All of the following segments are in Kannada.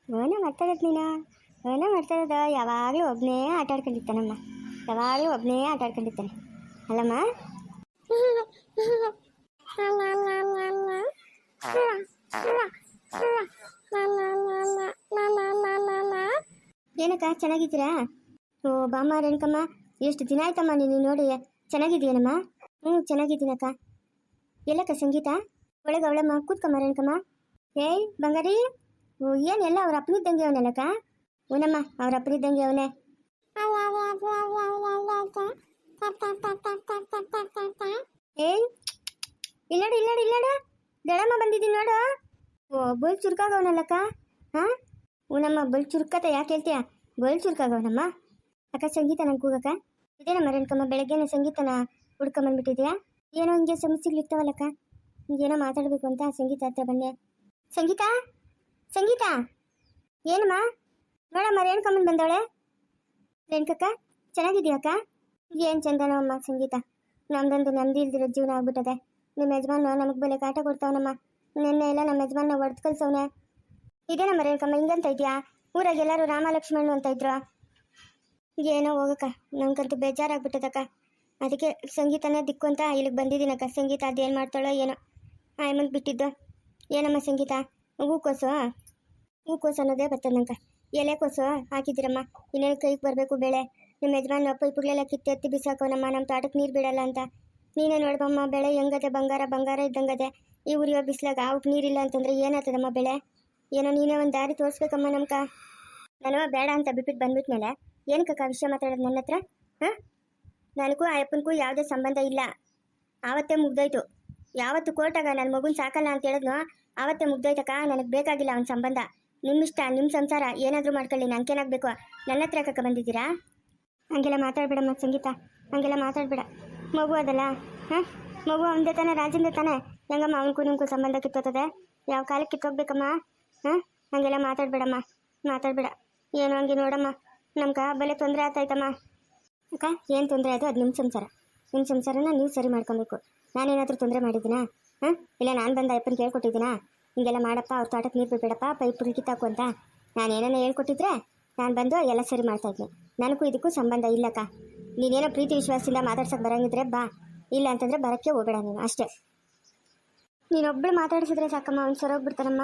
ಏನೋ ಮಾಡ್ತಾರದು ನೀನು, ಏನೋ ಮಾಡ್ತಾರದ. ಯಾವಾಗಲೂ ಒಬ್ಬನೇ ಆಟ ಆಡ್ಕೊಂಡಿರ್ತಾನಮ್ಮ, ಯಾವಾಗಲೂ ಒಬ್ಬನೇ ಆಟ ಆಡ್ಕೊಂಡಿರ್ತಾನೆ ಅಲ್ಲಮ್ಮ. ಏನಕ್ಕ ಚೆನ್ನಾಗಿದ್ದೀರಾ? ಓ ಬಾಮ್ಮ ರೇಣುಕಮ್ಮ, ಎಷ್ಟು ದಿನ ಆಯ್ತಮ್ಮ ನೀನು ನೋಡಿ. ಚೆನ್ನಾಗಿದ್ದೀನಮ್ಮ? ಚೆನ್ನಾಗಿದ್ದೀನಕ್ಕ. ಎಲ್ಲಕ್ಕ ಸಂಗೀತ? ಒಳಗೆ ಅವಳಮ್ಮ, ಕೂತ್ಕಮ್ಮ ರೇಣುಕಮ್ಮ. ಏಯ್ ಬಂಗಾರಿ, ಏನು ಎಲ್ಲ ಅವ್ರ ಅಪ್ಪನಿದ್ದಂಗೆ ಅವನಲ್ಲಕ್ಕ? ಅವನಮ್ಮ ಅವ್ರ ಅಪ್ಪನಿದ್ದಂಗೆ ಅವನೇ. ಏಯ್ ಇಲ್ಲಾಡು ಇಲ್ಲಾಡು ಇಲ್ಲಾಡು, ದಳಮ್ಮ ಬಂದಿದ್ದೀನಿ ನೋಡು. ಓ ಬಲ್ ಚುರುಕಾಗವನಲ್ಲಕ್ಕ? ಹಾಂ ಅವನಮ್ಮ ಬಲ್ ಚುರುಕತ, ಯಾಕೆ ಹೇಳ್ತೀಯ? ಬಲ್ ಚುರುಕಾಗವನಮ್ಮ. ಅಕ್ಕ ಸಂಗೀತ ನಂಗೆ ಕೂಗಕ್ಕ? ಇದೇನಮ್ಮ ರೇಣುಕಮ್ಮ, ಬೆಳಗ್ಗೆನೆ ಸಂಗೀತನ ಹುಡ್ಕೊಂಬಂದ್ಬಿಟ್ಟಿದ್ಯಾ? ಏನೋ ಹಿಂಗೆ ಸಮಸ್ಯೆಗಳಿರ್ತಾವಲ್ಲಕ್ಕ, ಹಿಂಗೇನೋ ಮಾತಾಡಬೇಕು ಅಂತ ಸಂಗೀತ ಹತ್ರ ಬಂದೆ. ಸಂಗೀತ ಸಂಗೀತ, ಏನಮ್ಮ? ನೋಡಮ್ಮ ರೇಣುಕಮ್ಮನ ಬಂದವಳೆ. ರೇಣುಕಕ್ಕ ಚೆನ್ನಾಗಿದ್ಯಾಕ್ಕ? ಏನು ಚಂದನೋ ಅಮ್ಮ ಸಂಗೀತ, ನಮ್ದೊಂದು ನೆಮ್ಮದಿ ಇಲ್ದಿರೋ ಜೀವನ ಆಗ್ಬಿಟ್ಟದೆ. ನಿಮ್ಮ ಯಜಮಾನ ನಮಗೆ ಬೆಲೆ ಕಾಟ ಕೊಡ್ತಾವನಮ್ಮ. ನಿನ್ನೆ ಎಲ್ಲ ನಮ್ಮ ಯಜಮಾನ ಹೊಡೆದು ಕಳ್ಸವನೆ. ಇದೇನಮ್ಮ ರೇಣುಕಮ್ಮ ಹಿಂಗಂತ ಇದೆಯಾ? ಊರಾಗ ಎಲ್ಲರೂ ರಾಮ ಲಕ್ಷ್ಮಣ ಅಂತ ಇದ್ರು. ಏನೋ ಹೋಗಕ್ಕ, ನಂಗಂತೂ ಬೇಜಾರಾಗ್ಬಿಟ್ಟದಕ್ಕ. ಅದಕ್ಕೆ ಸಂಗೀತನೇ ದಿಕ್ಕು ಅಂತ ಇಲ್ಲಿಗೆ ಬಂದಿದ್ದೀನಕ್ಕ. ಸಂಗೀತ ಅದೇನು ಮಾಡ್ತಾಳೋ ಏನೋ, ಆಯಮ್ಮಂಗೆ ಬಿಟ್ಟಿದ್ದು. ಏನಮ್ಮ ಸಂಗೀತ, ಹೂಕೋಸು ಅನ್ನೋದೇ ಬರ್ತದೆ ನಂಗೆ. ಎಲೆಕೋಸು ಹಾಕಿದ್ದೀರಮ್ಮ, ಇನ್ನೇನು ಕೈಗೆ ಬರಬೇಕು ಬೆಳೆ. ನಿಮ್ಮ ಯಜಮಾನ ಪೈಪುಗಳೆಲ್ಲ ಕಿತ್ತೆತ್ತಿ ಬಿಸಾಕೋನಮ್ಮ, ನಮ್ಮ ತೋಟಕ್ಕೆ ನೀರು ಬಿಡಲ್ಲ ಅಂತ. ನೀನೇ ನೋಡ್ಬಮ್ಮ ಬೆಳೆ ಹೆಂಗದೆ, ಬಂಗಾರ ಇದ್ದಂಗದೆ. ಈ ಉರಿಯೋ ಬಿಸಿಲಾಗ ಅವಕ್ಕೆ ನೀರಿಲ್ಲ ಅಂತಂದರೆ ಏನಾಗ್ತದಮ್ಮ ಬೆಳೆ? ಏನೋ ನೀನೇ ಒಂದು ದಾರಿ ತೋರಿಸ್ಬೇಕಮ್ಮ ನಮ್ಕ. ನಾನು ಬೇಡ ಅಂತ ಬಿಟ್ಬಿಟ್ಟು ಬಂದ್ಬಿಟ್ಮೇಲೆ ಏನಕ್ಕಕ್ಕ ವಿಷಯ ಮಾತಾಡೋದು ನನ್ನ ಹತ್ರ? ಹಾಂ, ನನಗೂ ಆ ಅಪ್ಪನಿಗೂ ಯಾವುದೇ ಸಂಬಂಧ ಇಲ್ಲ. ಆವತ್ತೇ ಮುಗ್ದೋಯ್ತು. ಯಾವತ್ತು ಕೋರ್ಟಾಗ ನನ್ನ ಮಗುನ ಸಾಕಲ್ಲ ಅಂತ ಹೇಳಿದ್ನೋ ಆವತ್ತೇ ಮುಗ್ದೋಯ್ತಕ್ಕ. ನನಗೆ ಬೇಕಾಗಿಲ್ಲ ಅವನ ಸಂಬಂಧ. ನಿಮ್ಮಿಷ್ಟ, ನಿಮ್ಮ ಸಂಸಾರ ಏನಾದರೂ ಮಾಡ್ಕೊಳ್ಳಿ, ನನಗೇನಾಗಬೇಕು? ನನ್ನ ಹತ್ರ ಯಾಕಕ್ಕ ಬಂದಿದ್ದೀರಾ? ಹಂಗೆಲ್ಲ ಮಾತಾಡಬೇಡಮ್ಮ ಸಂಗೀತ, ಹಂಗೆಲ್ಲ ಮಾತಾಡಬೇಡ. ಮಗು ಅದಲ್ಲ, ಹಾಂ, ಮಗು ಅವನದೇ ತಾನೆ, ರಾಜಂದೇ ತಾನೆ. ಹೆಂಗಮ್ಮ ಅವನಿಗೂ ನಿಮಗೂ ಸಂಬಂಧ ಕಿತ್ತೋತದೆ? ಯಾವ ಕಾಲಕ್ಕೆ ಕಿತ್ತೋಗ್ಬೇಕಮ್ಮ? ಹಾಂ, ಹಂಗೆಲ್ಲ ಮಾತಾಡಬೇಡಮ್ಮ, ಮಾತಾಡಬೇಡ. ಏನು ಹಂಗೆ ನೋಡಮ್ಮ, ನಮ್ಗೆ ಬಲೆ ತೊಂದರೆ ಆಗ್ತಾಯ್ತಮ್ಮ. ಅಕ್ಕ ಏನು ತೊಂದರೆ ಆಯಿತು ಅದು ನಿಮ್ಮ ಸಂಸಾರ. ನಿಮ್ಮ ಸಂಸಾರನ ನೀವು ಸರಿ ಮಾಡ್ಕೊಬೇಕು. ನಾನೇನಾದರೂ ತೊಂದರೆ ಮಾಡಿದ್ದೀನಾ? ಹಾಂ, ಇಲ್ಲ ನಾನು ಬಂದ ಅಪ್ಪನ ಕೇಳ್ಕೊಟ್ಟಿದ್ದೀನಾ? ಹಿಂಗೆಲ್ಲ ಮಾಡಪ್ಪ, ಅವ್ರ ತೋಟಕ್ಕೆ ನೀರು ಬಿಡಬೇಡಪ್ಪ, ಪೈಪ್ ಕಿತ್ತಾಕು ಅಂತ ನಾನೇನೋ ಹೇಳ್ಕೊಟ್ಟಿದ್ರೆ ನಾನು ಬಂದು ಎಲ್ಲ ಸರಿ ಮಾಡ್ತಾಯಿದ್ನಿ. ನನಗೂ ಇದಕ್ಕೂ ಸಂಬಂಧ ಇಲ್ಲಕ್ಕ. ನೀನೇನೋ ಪ್ರೀತಿ ವಿಶ್ವಾಸದಿಂದ ಮಾತಾಡ್ಸೋಕೆ ಬರೋಂಗಿದ್ರೆ ಬಾ, ಇಲ್ಲ ಅಂತಂದರೆ ಬರೋಕ್ಕೆ ಹೋಗಬೇಡ ನೀನು ಅಷ್ಟೇ. ನೀನೊಬ್ಬಳು ಮಾತಾಡಿಸಿದ್ರೆ ಸಾಕಮ್ಮ, ಅವ್ನು ಸರೋಗ್ಬಿಡ್ತಾನಮ್ಮ.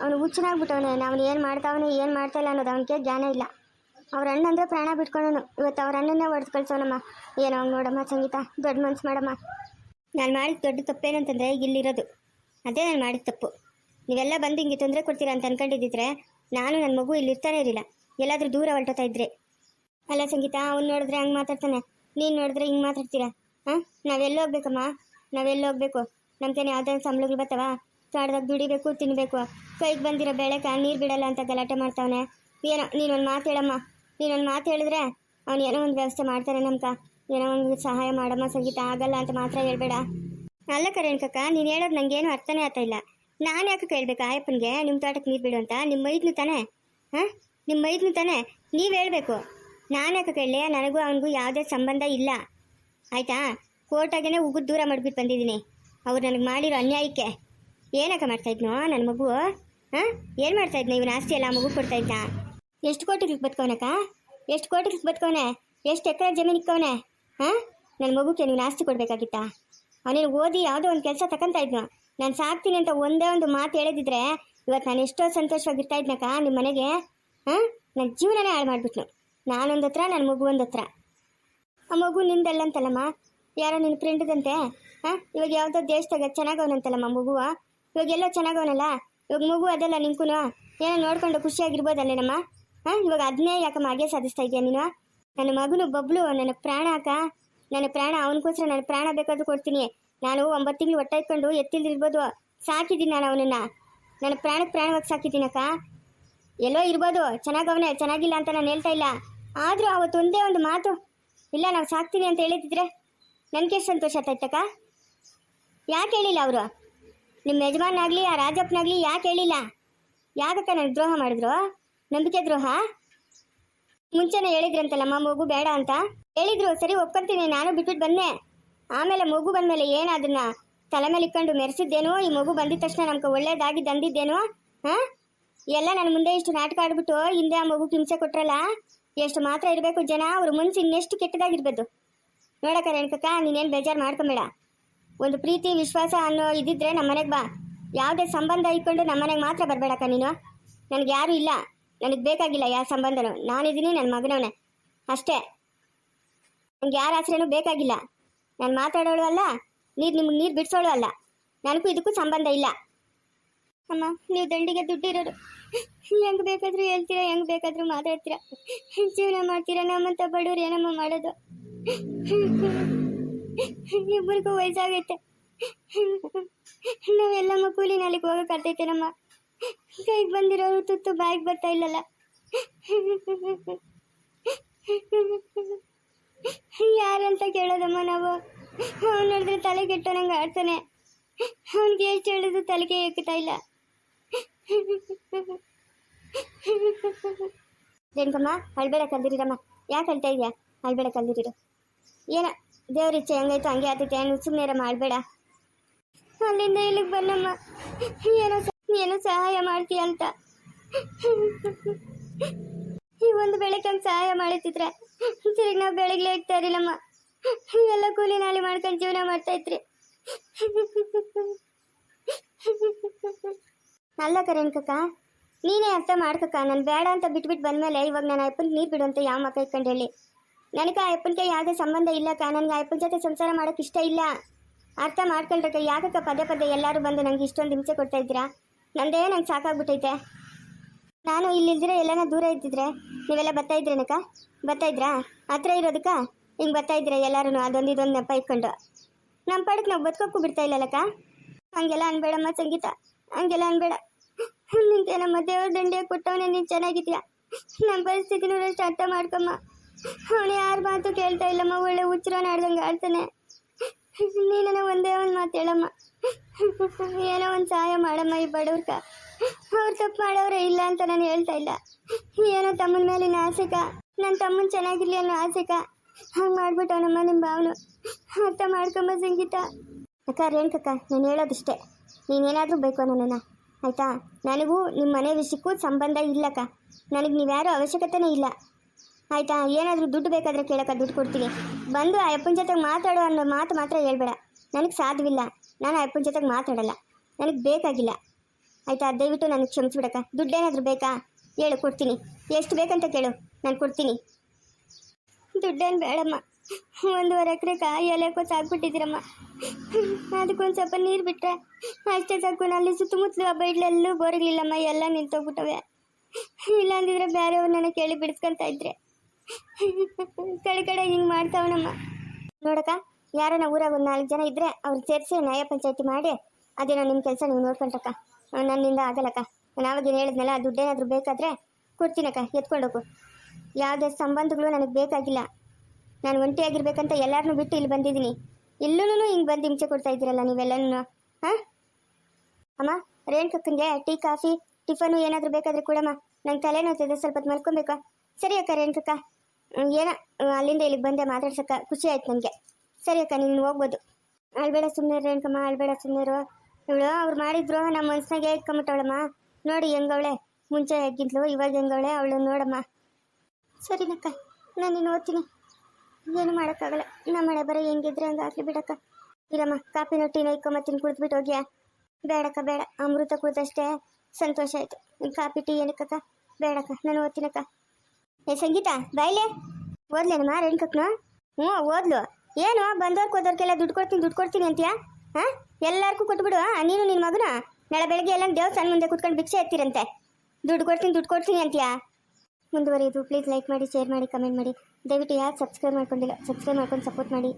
ಅವನು ಹುಚ್ಚನಾಗ್ಬಿಟ್ಟವನೇ. ಅವನು ಏನು ಮಾಡ್ತಾವನೆ ಏನು ಮಾಡ್ತಾಯಿಲ್ಲ ಅನ್ನೋದು ಅವನಿಗೆ ಜ್ಞಾನ ಇಲ್ಲ. ಅವ್ರ ಅಣ್ಣ ಅಂದರೆ ಪ್ರಾಣ ಬಿಟ್ಕೊಳ್ಳೋನು. ಇವತ್ತು ಅವ್ರ ಅಣ್ಣನ್ನೇ ಹೊಡೆದು ಕಳ್ಸೋನಮ್ಮ. ಏನೋ ಹಂಗೆ ನೋಡಮ್ಮ ಸಂಗೀತ, ದೊಡ್ಡ ಮನ್ಸು ಮಾಡಮ್ಮ. ನಾನು ಮಾಡಿದ ದೊಡ್ಡ ತಪ್ಪೇನಂತಂದರೆ ಈಗ ಇಲ್ಲಿರೋದು, ಅದೇ ನಾನು ಮಾಡಿದ ತಪ್ಪು. ನೀವೆಲ್ಲ ಬಂದು ಹಿಂಗೆ ತೊಂದರೆ ಕೊಡ್ತೀರಾ ಅಂತ ಅನ್ಕೊಂಡಿದ್ದಿದ್ರೆ ನಾನು ನನ್ನ ಮಗು ಇಲ್ಲಿ ಇರ್ತಾನೆ ಇರಲಿಲ್ಲ, ಎಲ್ಲಾದರೂ ದೂರ ಹೊರಟೋತಾ ಇದ್ರೆ. ಅಲ್ಲ ಸಂಗೀತ, ಅವ್ನು ನೋಡಿದ್ರೆ ಹಂಗೆ ಮಾತಾಡ್ತಾನೆ, ನೀನು ನೋಡಿದ್ರೆ ಹಿಂಗೆ ಮಾತಾಡ್ತೀರಾ? ಹಾಂ, ನಾವೆಲ್ಲ ಹೋಗ್ಬೇಕಮ್ಮ, ನಾವೆಲ್ಲ ಹೋಗ್ಬೇಕು? ನಮ್ಗೇನು ಯಾವ್ದಾದ್ರು ಸಂಬಳಗಳು ಬರ್ತಾವ? ತೋಟದಾಗ ದುಡಿಬೇಕು, ತಿನ್ನಬೇಕು. ಕೈಗೆ ಬಂದಿರೋ ಬೆಳೆಕ ನೀರು ಬಿಡಲ್ಲ ಅಂತ ಗಲಾಟೆ ಮಾಡ್ತಾವನೆ. ಏನೋ ನೀನೊಂದು ಮಾತು ಹೇಳಮ್ಮ, ನೀನೊಂದು ಮಾತು ಹೇಳಿದ್ರೆ ಅವ್ನು ಏನೋ ಒಂದು ವ್ಯವಸ್ಥೆ ಮಾಡ್ತಾರೆ ನಮ್ಕ. ಏನೋ ಒಂದು ಸಹಾಯ ಮಾಡಮ್ಮ ಸಂಗೀತ, ಆಗಲ್ಲ ಅಂತ ಮಾತ್ರ ಹೇಳ್ಬೇಡ. ಅಲ್ಲ ಕರೇಣ್ಕಕ್ಕ, ನೀನು ಹೇಳೋದು ನನಗೇನು ಅರ್ಥನೇ ಆಗ್ತಾ ಇಲ್ಲ. ನಾನು ಯಾಕೆ ಕೇಳಬೇಕಾ ಆಯಪ್ಪನಿಗೆ ನಿಮ್ಮ ತೋಟಕ್ಕೆ ನೀರು ಬಿಡು ಅಂತ? ನಿಮ್ಮ ಮೈದ್ನು ತಾನೆ? ಹಾಂ, ನಿಮ್ಮ ಮೈದ್ನು ತಾನೆ, ನೀವು ಹೇಳಬೇಕು. ನಾನು ಯಾಕೆ ಕೇಳಲಿ? ನನಗೂ ಅವನಿಗೂ ಯಾವುದೇ ಸಂಬಂಧ ಇಲ್ಲ, ಆಯಿತಾ? ಕೋರ್ಟಾಗೇ ಉಗಿದು ದೂರ ಮಾಡಿಬಿಟ್ಟು ಬಂದಿದ್ದೀನಿ ಅವ್ರು ನನಗೆ ಮಾಡಿರೋ ಅನ್ಯಾಯಕ್ಕೆ. ಏನಕ್ಕೆ ಮಾಡ್ತಾಯಿದ್ನೋ ನನ್ನ ಮಗು? ಹಾಂ, ಏನು ಮಾಡ್ತಾಯಿದ್ನ? ಇವನ ಆಸ್ತಿ ಎಲ್ಲ ಮಗು ಕೊಡ್ತಾಯಿದ್ದ? ಎಷ್ಟು ಕೋಟಿಗೆ ಬದುಕವನಕ್ಕ? ಎಷ್ಟು ಕೋಟಿಗೆ ಬದುಕವನೆ? ಎಷ್ಟು ಎಕರೆ ಜಮೀನು ಇಕ್ಕವನೆ? ಹಾಂ, ನನ್ನ ಮಗುಕ್ಕೆ ನೀನು ಆಸ್ತಿ ಕೊಡಬೇಕಾಗಿತ್ತಾ? ಅವನೇನು ಓದಿ ಯಾವುದೋ ಒಂದು ಕೆಲಸ ತಗೊಂತ ಇದ್ನು. ನಾನು ಸಾಕ್ತೀನಿ ಅಂತ ಒಂದೇ ಒಂದು ಮಾತು ಹೇಳಿದಿದ್ರೆ ಇವತ್ತು ನಾನು ಎಷ್ಟೋ ಸಂತೋಷವಾಗಿರ್ತಾ ಇದ್ನಕ್ಕ ನಿಮ್ಮ ಮನೆಗೆ. ಹಾಂ, ನನ್ನ ಜೀವನನೇ ಹಾಳು ಮಾಡಿಬಿಟ್ನು. ನಾನೊಂದು ಹತ್ರ, ನನ್ನ ಮಗು ಒಂದು ಹತ್ರ. ಆ ಮಗು ನಿಂದಲ್ಲಂತಲ್ಲಮ್ಮ, ಯಾರೋ ನಿನ್ನ ಫ್ರೆಂಡ್ದಂತೆ. ಹಾಂ, ಇವಾಗ ಯಾವುದೋ ದೇಶದಾಗ ಚೆನ್ನಾಗವನಂತಲ್ಲಮ್ಮ ಮಗುವ. ಇವಾಗ ಎಲ್ಲೋ ಚೆನ್ನಾಗವನಲ್ಲ, ಇವಾಗ ಮಗು ಅದೆಲ್ಲ ನಿಂಗೂ ಏನೋ ನೋಡ್ಕೊಂಡು ಖುಷಿಯಾಗಿರ್ಬೋದಲ್ಲೇನಮ್ಮ? ಹಾಂ, ಇವಾಗ ಅದನ್ನೇ ಯಾಕಮ್ಮ ಹಾಗೆ ಸಾಧಿಸ್ತಾ ಇದೆಯಾ ನೀನು? ನನ್ನ ಮಗನು ಬಬ್ಲು ನನ್ನ ಪ್ರಾಣ ಅಕ್ಕ, ನನ್ನ ಪ್ರಾಣ. ಅವನಿಗೋಸ್ಕರ ನನ್ನ ಪ್ರಾಣ ಬೇಕಾದ್ರೂ ಕೊಡ್ತೀನಿ. ನಾನು 9 ತಿಂಗಳು ಹೊಟ್ಟೆ ಇಟ್ಕೊಂಡು ಎತ್ತಿಲ್ದಿರ್ಬೋದು, ಸಾಕಿದ್ದೀನಿ ನಾನು ಅವನನ್ನು. ನನ್ನ ಪ್ರಾಣವಾಗಿ ಸಾಕಿದ್ದೀನಕ್ಕ. ಎಲ್ಲೋ ಇರ್ಬೋದು ಚೆನ್ನಾಗವನೇ, ಚೆನ್ನಾಗಿಲ್ಲ ಅಂತ ನಾನು ಹೇಳ್ತಾ ಇಲ್ಲ. ಆದರೂ ಅವತ್ತು ಒಂದೇ ಒಂದು ಮಾತು, ಇಲ್ಲ ನಾವು ಸಾಕ್ತೀನಿ ಅಂತ ಹೇಳಿದ್ರೆ ನನಗೆ ಎಷ್ಟು ಸಂತೋಷ ಆಗ್ತಾಯಿತ್ತಕ್ಕ. ಯಾಕೆ ಹೇಳಿಲ್ಲ ಅವರು? ನಿಮ್ಮ ಯಜಮಾನಾಗಲಿ ಆ ರಾಜಪ್ಪನಾಗಲಿ ಯಾಕೆ ಹೇಳಿಲ್ಲ? ಯಾಕಕ್ಕ ನನಗೆ ದ್ರೋಹ ಮಾಡಿದ್ರು? ನಂಬಿಕೆ ದ್ರೋಹ. ಮುಂಚೆನೇ ಹೇಳಿದ್ರಂತಲ್ಲಮ್ಮ ಮಗು ಬೇಡ ಅಂತ ಹೇಳಿದ್ರು. ಸರಿ ಒಪ್ಕೊಂತೀನಿ, ನಾನು ಬಿಟ್ಬಿಟ್ಟು ಬಂದೆ. ಆಮೇಲೆ ಮಗು ಬಂದಮೇಲೆ ಏನು ಅದನ್ನ ತಲೆ ಮೇಲೆ ಇಟ್ಕೊಂಡು ಮೆರೆಸಿದ್ದೇನೋ? ಈ ಮಗು ಬಂದಿದ ತಕ್ಷಣ ನಮ್ಗೆ ಒಳ್ಳೇದಾಗಿದ್ದು ಅಂದಿದ್ದೇನೋ? ಹಾಂ, ಎಲ್ಲ ನನ್ನ ಮುಂದೆ ಇಷ್ಟು ನಾಟಕ ಆಡ್ಬಿಟ್ಟು ಹಿಂದೆ ಆ ಮಗು ಹಿಂಸೆ ಕೊಟ್ರಲ್ಲ, ಎಷ್ಟು ಮಾತ್ರ ಇರಬೇಕು ಜನ, ಅವ್ರ ಮನ್ಸು ಇನ್ನೆಷ್ಟು ಕೆಟ್ಟದಾಗಿರ್ಬೋದು. ನೋಡಕ್ಕ ರೇಣುಕಕ್ಕ, ನೀನೇನು ಬೇಜಾರು ಮಾಡ್ಕೊಂಬೇಡ. ಒಂದು ಪ್ರೀತಿ ವಿಶ್ವಾಸ ಅನ್ನೋ ಇದಿದ್ರೆ ನಮ್ಮ ಮನೆಗೆ ಬಾ. ಯಾವುದೇ ಸಂಬಂಧ ಇಟ್ಕೊಂಡು ನಮ್ಮ ಮನೆಗೆ ಮಾತ್ರ ಬರಬೇಡಕ್ಕ ನೀನು. ನನಗೆ ಯಾರೂ ಇಲ್ಲ, ನನಗೆ ಬೇಕಾಗಿಲ್ಲ ಯಾವ ಸಂಬಂಧನೂ. ನಾನಿದ್ದೀನಿ, ನನ್ನ ಮಗನವನೇ ಅಷ್ಟೇ. ನನಗೆ ಯಾರ ಆಶ್ರಯನೂ ಬೇಕಾಗಿಲ್ಲ. ನಾನು ಮಾತಾಡೋಳು ಅಲ್ಲ, ನಿಮ್ಗೆ ನೀರು ಬಿಡಿಸೋಳು ಅಲ್ಲ. ನನಗೂ ಇದಕ್ಕೂ ಸಂಬಂಧ ಇಲ್ಲ. ಅಮ್ಮ, ನೀವು ದಂಡಿಗೆ ದುಡ್ಡಿರೋರು, ಹೆಂಗೆ ಬೇಕಾದರೂ ಹೇಳ್ತೀರಾ, ಹೆಂಗೆ ಬೇಕಾದರೂ ಮಾತಾಡ್ತೀರಾ, ಜೀವನ ಮಾಡ್ತೀರಾ. ನಮ್ಮಂತ ಬಡವ್ರು ಏನಮ್ಮ ಮಾಡೋದು? ಇಬ್ಬರಿಗೂ ವಯಸ್ಸಾಗೈತೆ. ನಾವೆಲ್ಲಮ್ಮ ಕೂಲಿ ನಾಲಿಗೆ ಹೋಗೋಕ್ಕಾಗ್ತೈತೆ. ನಮ್ಮ ಕೈಗೆ ಬಂದಿರೋರು ತುತ್ತು ಬಾಯಿಗೆ ಬರ್ತಾ ಇಲ್ಲಲ್ಲ. ಯಾರಂತ ಕೇಳೋದಮ್ಮ ನಾವು? ಅವ್ನು ನೋಡಿದ್ರೆ ತಲೆ ಕೆಟ್ಟೋನಂಗೆ ಆಡ್ತಾನೆ. ಅವನಿಗೆ ಎಷ್ಟು ಹೇಳಿದ್ರು ತಲೆಗೆ ಏಕ್ತಾ ಇಲ್ಲ. ರೇಣುಕಮ್ಮ, ಅಳ್ಬೇಡ ಕಲ್ದಿರಿರಮ್ಮ. ಯಾಕೆ ಅಳ್ತಾ ಇದೆಯಾ? ಅಳ್ಬೇಡ ಕಲ್ದಿರಿರು. ಏನೋ ದೇವ್ರ ಇಚ್ಛೆ ಹೆಂಗಾಯ್ತು ಹಂಗೆ ಆಗ್ತೈತೆ. ಸುಮ್ಮನೆ ಇರಮ್ಮ, ಅಳ್ಬೇಡ. ಅಲ್ಲಿಂದ ಇಲ್ಲಿಗೆ ಬನ್ನಮ್ಮ, ಏನೋ ಸಹಾಯ ಮಾಡ್ತೀಯ ಅಂತ. ಈ ಒಂದು ಬೆಳಕಂಗೆ ಸಹಾಯ ಮಾಡುತ್ತಿದ್ರೆ ತಿರುಗಿ ನಾವು ಬೆಳಗ್ಲೇ ಇಡ್ತಾ ಇರಲಿಲ್ಲಮ್ಮ. ಎಲ್ಲ ಕೂಲಿ ನಾಲಿ ಮಾಡ್ಕೊಂಡು ಜೀವನ ಮಾಡ್ತಾ ಇದ್ರಿ. ಅಲ್ಲ ರೇಣುಕಕ್ಕ, ನೀನೇ ಅರ್ಥ ಮಾಡ್ಕಕ್ಕ. ನಾನು ಬೇಡ ಅಂತ ಬಿಟ್ಬಿಟ್ಟು ಬಂದಮೇಲೆ ಇವಾಗ ನಾನು ಅಪ್ಪನಿಗೆ ನೀರು ಬಿಡು ಅಂತ ಯಾವ ಮಕ್ಕ ಇಟ್ಕೊಂಡು ಹೇಳಿ? ನನಗೆ ಆ ಅಪ್ಪನಿಗೆ ಯಾವುದೇ ಸಂಬಂಧ ಇಲ್ಲಕ್ಕ. ನನಗೆ ಆ ಅಪ್ಪನ ಜೊತೆ ಸಂಸಾರ ಮಾಡೋಕೆ ಇಷ್ಟ ಇಲ್ಲ. ಅರ್ಥ ಮಾಡ್ಕೊಳ್ರಕ್ಕ. ಯಾಕಕ್ಕ ಪದೇ ಪದೇ ಎಲ್ಲರೂ ಬಂದು ನಂಗೆ ಇಷ್ಟೊಂದು ಹಿಂಸೆ ಕೊಡ್ತಾ ಇದ್ದೀರಾ? ನಂದೇ ನಂಗೆ ಸಾಕಾಗ್ಬಿಟ್ಟೈತೆ. ನಾನು ಇಲ್ಲಿದ್ದರೆ ಎಲ್ಲನ ದೂರ ಇದ್ದಿದ್ರೆ ನೀವೆಲ್ಲ ಬರ್ತಾ ಇದ್ರೇನಕ್ಕ? ಬರ್ತಾ ಇದ್ರಾ? ಹತ್ರ ಇರೋದಕ್ಕ ಹಿಂಗೆ ಬರ್ತಾ ಇದ್ರೆ ಎಲ್ಲರೂ ಅದೊಂದು ಇದೊಂದು ನೆಪ ಇಟ್ಕೊಂಡು ನಮ್ಮ ಪಾಡಕ್ಕೆ ನಾವು ಬದುಕೋಕ್ಕೂ ಬಿಡ್ತಾ ಇಲ್ಲಲ್ಲಕ್ಕ. ಹಂಗೆಲ್ಲ ಅನ್ಬೇಡಮ್ಮ ಸಂಗೀತ, ಹಂಗೆಲ್ಲ ಅನ್ಬೇಡ. ನಿಂತೇನಮ್ಮ, ದೇವ್ರ ದಂಡಿಗೆ ಕೊಟ್ಟವನೇ, ನೀನು ಚೆನ್ನಾಗಿದ್ಯಾ. ನಮ್ಮ ಪರಿಸ್ಥಿತಿನೂ ಅಷ್ಟು ಅರ್ಥ ಮಾಡ್ಕಮ್ಮ. ಅವನು ಯಾರ ಮಾತು ಕೇಳ್ತಾ ಇಲ್ಲಮ್ಮ, ಒಳ್ಳೆ ಹುಚ್ಚರೋನ ಆಡ್ದಂಗೆ ಆಡ್ತಾನೆ. ನೀನ ಒಂದೇ ಒಂದು ಮಾತು ಹೇಳಮ್ಮ, ಏನೋ ಒಂದು ಸಹಾಯ ಮಾಡಮ್ಮ ಈ ಬಡವ್ರಕ. ಅವ್ರು ತಪ್ಪು ಮಾಡೋರೇ ಇಲ್ಲ ಅಂತ ನಾನು ಹೇಳ್ತಾ ಇಲ್ಲ. ಏನೋ ತಮ್ಮನ ಮೇಲಿನ ಆಸೆಕ, ನನ್ನ ತಮ್ಮನ ಚೆನ್ನಾಗಿರ್ಲಿ ಅನ್ನೋ ಆಸೆಕ ಹಂಗೆ ಮಾಡ್ಬಿಟ್ಟವನಮ್ಮ ನಿಮ್ಮ ಭಾವನು. ಅರ್ಥ ಮಾಡ್ಕೊಂಬ ಸಂಗೀತ. ಅಕ್ಕ ರೇಣುಕಕ್ಕ, ನಾನು ಹೇಳೋದಿಷ್ಟೇ, ನೀನೇನಾದರೂ ಬೇಕು ನನ್ನನ್ನು, ಆಯಿತಾ? ನನಗೂ ನಿಮ್ಮ ಮನೆ ವಿಷಯಕ್ಕೂ ಸಂಬಂಧ ಇಲ್ಲಕ್ಕ. ನನಗೆ ನೀವ್ಯಾರೂ ಅವಶ್ಯಕತೆನೇ ಇಲ್ಲ, ಆಯಿತಾ? ಏನಾದರೂ ದುಡ್ಡು ಬೇಕಾದರೆ ಕೇಳಕ್ಕ, ದುಡ್ಡು ಕೊಡ್ತೀನಿ. ಬಂದು ಆ ಅಪ್ಪನ ಜೊತೆಗೆ ಮಾತಾಡೋ ಅನ್ನೋ ಮಾತು ಮಾತ್ರ ಹೇಳ್ಬೇಡ. ನನಗೆ ಸಾಧ್ಯವಿಲ್ಲ, ನಾನು ಆ ಅಪ್ಪನ ಜೊತೆಗೆ ಮಾತಾಡಲ್ಲ. ನನಗೆ ಬೇಕಾಗಿಲ್ಲ, ಆಯಿತಾ? ದಯವಿಟ್ಟು ನನಗೆ ಕ್ಷಮಿಸ್ಬಿಡಕ್ಕ. ದುಡ್ಡೇನಾದರೂ ಬೇಕಾ ಹೇಳು, ಕೊಡ್ತೀನಿ. ಎಷ್ಟು ಬೇಕಂತ ಕೇಳು, ನಾನು ಕೊಡ್ತೀನಿ. ದುಡ್ಡೇನು ಬೇಡಮ್ಮ. 1.5 ಎಕರೆ ಎಲೆಕೋ ಸಾಕ್ಬಿಟ್ಟಿದ್ದೀರಮ್ಮ. ಅದಕ್ಕೊಂದು ಸ್ವಲ್ಪ ನೀರು ಬಿಟ್ಟರೆ ಅಷ್ಟೇ ಸಾಕು. ಅಲ್ಲಿ ಸುತ್ತಮುತ್ತಲು ಹಬ್ಬ ಇಡ್ಲೆಲ್ಲೂ ಬೋರ್ಗಳಿಲ್ಲಮ್ಮ, ಎಲ್ಲ ನಿಂತೋಗ್ಬಿಟ್ಟವೆ. ಇಲ್ಲಾಂದಿದ್ರೆ ಬೇರೆಯವ್ರನ್ನ ಕೇಳಿ ಬಿಡಿಸ್ಕೊಂತ ಇದ್ರೆ ಕಡೆ ಹಿಂಗೆ ಮಾಡ್ತಾವನಮ್ಮ. ನೋಡಕ್ಕ, ಯಾರೋ ನಾವು ಊರಾಗ ಒಂದು 4 ಜನ ಇದ್ದರೆ ಅವ್ರು ಸೇರಿಸಿ ನ್ಯಾಯ ಪಂಚಾಯತಿ ಮಾಡಿ ಅದೇನೋ ನಿಮ್ಮ ಕೆಲಸ ನೀವು ನೋಡ್ಕೊಂಡಕ್ಕ. ನನ್ನಿಂದ ಆಗಲ್ಲಕ್ಕ. ನಾನು ಆವಾಗೇನು ಹೇಳಿದ್ನಲ್ಲ, ದುಡ್ಡೇನಾದರೂ ಬೇಕಾದರೆ ಕೊಡ್ತೀನಕ್ಕ, ಎತ್ಕೊಂಡೋಗು. ಯಾವುದೇ ಸಂಬಂಧಗಳು ನನಗೆ ಬೇಕಾಗಿಲ್ಲ. ನಾನು ಒಂಟಿಯಾಗಿರ್ಬೇಕಂತ ಎಲ್ಲರನ್ನೂ ಬಿಟ್ಟು ಇಲ್ಲಿ ಬಂದಿದ್ದೀನಿ. ಇಲ್ಲೂ ಹಿಂಗೆ ಬಂದು ಹಿಂಸೆ ಕೊಡ್ತಾ ಇದ್ದೀರಲ್ಲ ನೀವೆಲ್ಲನೂ. ಹಾಂ ಅಮ್ಮ, ರೇಣುಕಕ್ಕನಿಗೆ ಟೀ ಕಾಫಿ ಟಿಫನು ಏನಾದರೂ ಬೇಕಾದರೆ ಕೊಡಮ್ಮ. ನಂಗೆ ತಲೆ ನೋಡ್ತಿದ್ದೆ, ಸ್ವಲ್ಪ ಹೊತ್ತು ಮಲ್ಕೊಬೇಕಾ? ಸರಿ ಅಕ್ಕ ರೇಣುಕಕ್ಕ. ಏನೋ ಅಲ್ಲಿಂದ ಇಲ್ಲಿಗೆ ಬಂದೆ ಮಾತಾಡ್ಸಕ್ಕ, ಖುಷಿ ಆಯ್ತು ನನಗೆ. ಸರಿ ಅಕ್ಕ, ನೀನು ಹೋಗ್ಬೋದು. ಅಳ್ಬೇಡ ಸುಮ್ಮನೆ ರೇಣುಕಮ್ಮ, ಅಳ್ಬೇಡ ಸುಮ್ಮನೆರು. ಇವಳು ಅವ್ರು ಮಾಡಿದ್ರು ನಮ್ಮ ಮನ್ಸಿನಾಗೆ ಇಟ್ಕೊಂಬಿಟ್ಟವಳಮ್ಮ. ನೋಡಿ ಹೆಂಗವಳೆ, ಮುಂಚೆ ಹೇಗಿದ್ಲು ಇವಾಗ ಹೆಂಗವಳೆ ಅವಳು ನೋಡಮ್ಮ. ಸರಿನಕ್ಕ, ನಾನು ನೀನು ಓದ್ತೀನಿ. ಏನು ಮಾಡೋಕ್ಕಾಗಲ್ಲ, ನಮ್ಮ ಮಳೆ ಬರೋ ಹೆಂಗಿದ್ರೆ ಹಂಗೆ ಹಾಕಿ ಬಿಡಕ್ಕ. ಇರಮ್ಮ, ಕಾಪಿನೋ ಟೀನೋ ಇಕ್ಕೊಂಬತ್ತೀನಿ, ಕುಡಿದ್ಬಿಟ್ಟು ಹೋಗ್ಯಾ? ಬೇಡಕ್ಕ ಬೇಡ, ಅಮೃತ ಕುಡಿದಷ್ಟೇ ಸಂತೋಷ ಆಯಿತು. Coffee tea ಏನಕ್ಕಕ್ಕ? ಬೇಡಕ್ಕ, ನಾನು ಓದ್ತೀನಕ್ಕ. ಸಂಗೀತ ಬಾಯ್ಲೆ, ಓದ್ಲೇನಮ್ಮ ರೇಣುಕಕ್ಕನು? ಹ್ಞೂ ಓದ್ಲು. ಏನು ಬಂದವ್ರಿಗೆ ಹೋದವ್ರಿಗೆಲ್ಲ ದುಡ್ಡು ಕೊಡ್ತೀನಿ ಅಂತೀಯಾ? ಹಾಂ, ಎಲ್ಲರಿಗೂ ಕೊಟ್ಬಿಡು. ನೀನು ನಿನ್ನ ಮಗನ ನಾಳೆ ಬೆಳಗ್ಗೆ ಎಲ್ಲ ದೇವಸ್ಥಾನ ಮುಂದೆ ಕುತ್ಕೊಂಡು ಭಿಕ್ಷೆ ಎತ್ತಿರಂತೆ. ದುಡ್ಡು ಕೊಡ್ತೀನಿ ಅಂತೀಯಾ? ಮುಂದುವರಿಯೋದು ಪ್ಲೀಸ್ ಲೈಕ್ ಮಾಡಿ, ಶೇರ್ ಮಾಡಿ, ಕಮೆಂಟ್ ಮಾಡಿ. ದಯವಿಟ್ಟು ಯಾರು ಸಬ್ಸ್ಕ್ರೈಬ್ ಮಾಡ್ಕೊಂಡಿಲ್ಲ ಸಬ್ಸ್ಕ್ರೈಬ್ ಮಾಡ್ಕೊಂಡು ಸಪೋರ್ಟ್ ಮಾಡಿ.